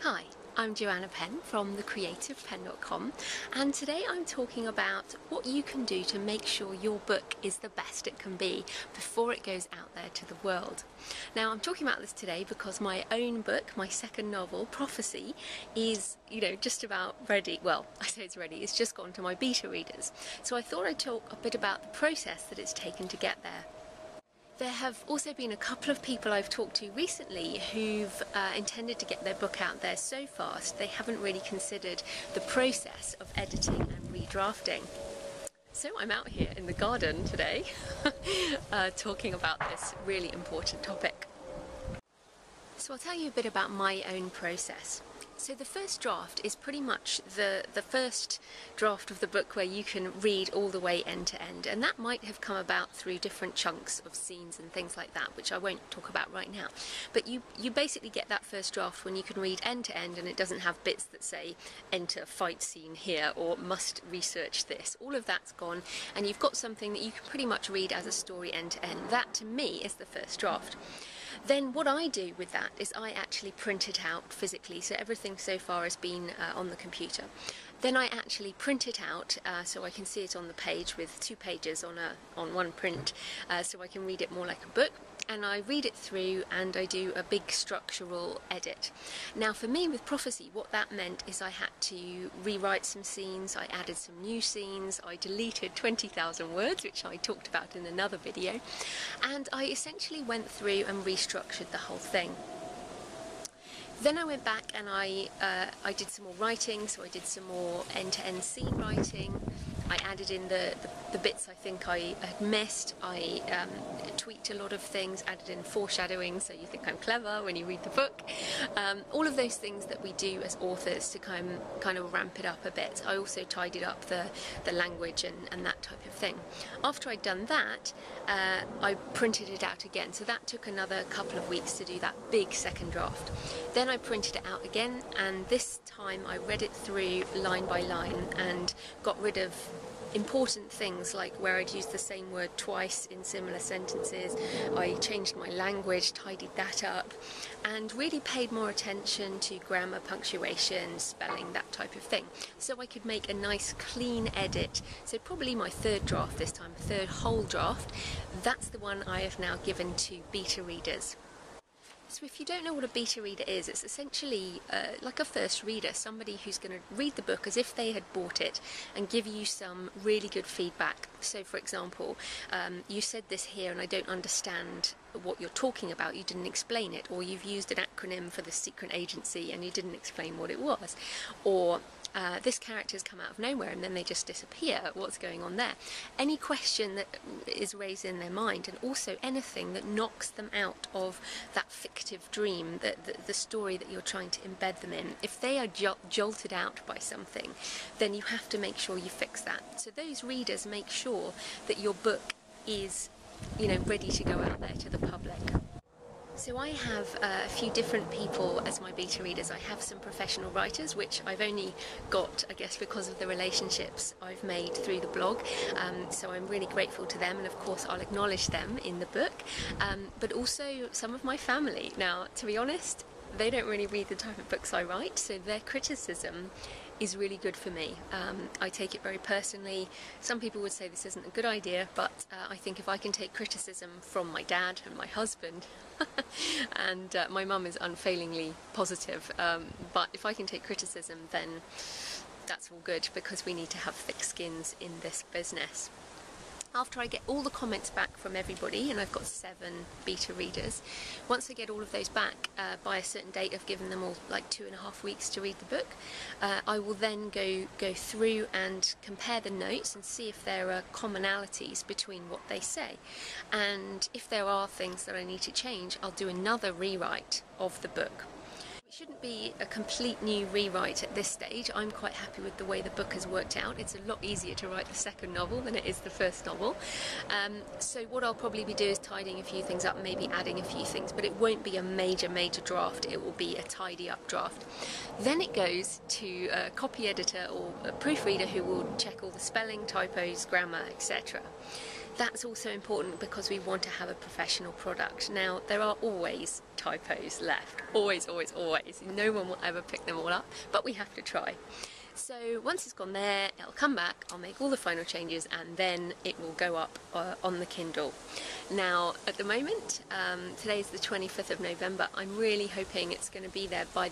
Hi, I'm Joanna Penn from thecreativepenn.com, and today I'm talking about what you can do to make sure your book is the best it can be before it goes out there to the world. Now, I'm talking about this today because my own book, my second novel, Prophecy, is, just about ready. Well, I say it's ready, it's just gone to my beta readers. So I thought I'd talk a bit about the process that it's taken to get there. There have also been a couple of people I've talked to recently who've intended to get their book out there so fast they haven't really considered the process of editing and redrafting. So I'm out here in the garden today talking about this really important topic. So I'll tell you a bit about my own process. So the first draft is pretty much the first draft of the book where you can read all the way end to end, and that might have come about through different chunks of scenes and things like that, which I won't talk about right now. But you basically get that first draft when you can read end to end and it doesn't have bits that say enter fight scene here or must research this. All of that's gone and you've got something that you can pretty much read as a story end to end. That to me is the first draft. Then what I do with that is I actually print it out physically, so everything so far has been on the computer. Then I actually print it out so I can see it on the page with 2 pages on one print, so I can read it more like a book. And I read it through and I do a big structural edit. Now for me with Prophecy, what that meant is I had to rewrite some scenes, I added some new scenes, I deleted 20,000 words, which I talked about in another video, and I essentially went through and restructured the whole thing. Then I went back and I did some more writing, so I did some more end-to-end scene writing. I added in the bits I think I had missed. I tweaked a lot of things, added in foreshadowing so you think I'm clever when you read the book. All of those things that we do as authors to kind of ramp it up a bit. I also tidied up the language and that type of thing. After I'd done that, I printed it out again. So that took another couple of weeks to do that big second draft. Then I printed it out again, and this time I read it through line by line and got rid of important things like where I'd used the same word twice in similar sentences. I changed my language, tidied that up, and really paid more attention to grammar, punctuation, spelling, that type of thing, so I could make a nice clean edit. So probably my third draft this time, third whole draft, that's the one I have now given to beta readers. So if you don't know what a beta reader is, it's essentially like a first reader, somebody who's going to read the book as if they had bought it and give you some really good feedback. So for example, you said this here and I don't understand what you're talking about, you didn't explain it, or you've used an acronym for the secret agency and you didn't explain what it was, or this character's come out of nowhere and then they just disappear, what's going on there? Any question that is raised in their mind, and also anything that knocks them out of that fictive dream, the story that you're trying to embed them in. If they are jolted out by something, then you have to make sure you fix that. So those readers make sure that your book is, ready to go out there to the public. So I have a few different people as my beta readers. I have some professional writers, which I've only got, I guess, because of the relationships I've made through the blog. So I'm really grateful to them, and of course I'll acknowledge them in the book. But also some of my family. Now, to be honest, they don't really read the type of books I write, so their criticism is really good for me. I take it very personally. Some people would say this isn't a good idea, but I think if I can take criticism from my dad and my husband, and my mum is unfailingly positive, but if I can take criticism, then that's all good, because we need to have thick skins in this business. After I get all the comments back from everybody, and I've got 7 beta readers, once I get all of those back by a certain date, I've given them all like 2.5 weeks to read the book, I will then go through and compare the notes and see if there are commonalities between what they say. And if there are things that I need to change, I'll do another rewrite of the book. It shouldn't be a complete new rewrite at this stage. I'm quite happy with the way the book has worked out. It's a lot easier to write the second novel than it is the first novel. So what I'll probably be doing is tidying a few things up, maybe adding a few things, but it won't be a major draft. It will be a tidy up draft. Then it goes to a copy editor or a proofreader who will check all the spelling, typos, grammar, etc. That's also important because we want to have a professional product. Now, there are always typos left, always, always, always. No one will ever pick them all up, but we have to try. So once it's gone there, it'll come back, I'll make all the final changes, and then it will go up on the Kindle. Now, at the moment, today's the 25th of November, I'm really hoping it's going to be there by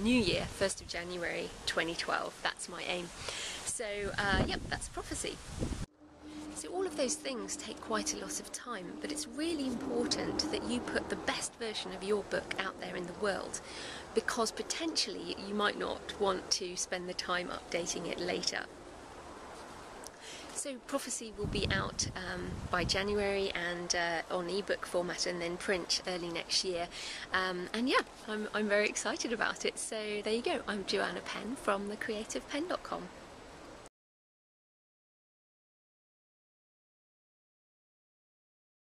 New Year, 1st of January 2012. That's my aim. So, yep, that's prophecy. So all of those things take quite a lot of time, but it's really important that you put the best version of your book out there in the world, because potentially you might not want to spend the time updating it later. So Prophecy will be out by January, and on ebook format, and then print early next year. And yeah, I'm very excited about it. So there you go. I'm Joanna Penn from thecreativepenn.com.